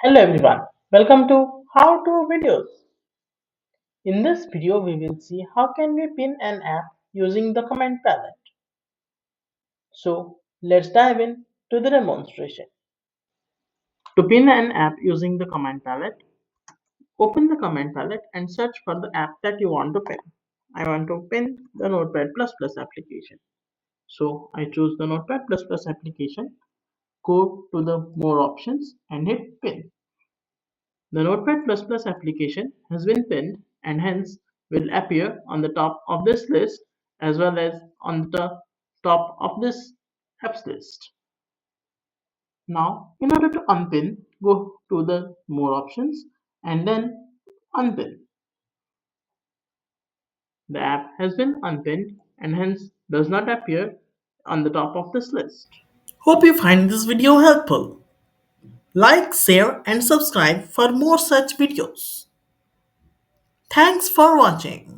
Hello everyone, welcome to How to Videos. In this video we will see how can we pin an app using the command palette. So let's dive in to the demonstration. To pin an app using the command palette, open the command palette and search for the app that you want to pin. I want to pin the Notepad++ application. So I choose the Notepad++ application, go to the more options and hit pin. The Notepad++ application has been pinned and hence will appear on the top of this list as well as on the top of this apps list. Now, in order to unpin, go to the more options and then unpin. The app has been unpinned and hence does not appear on the top of this list. Hope you find this video helpful. Like, share, and subscribe for more such videos. Thanks for watching.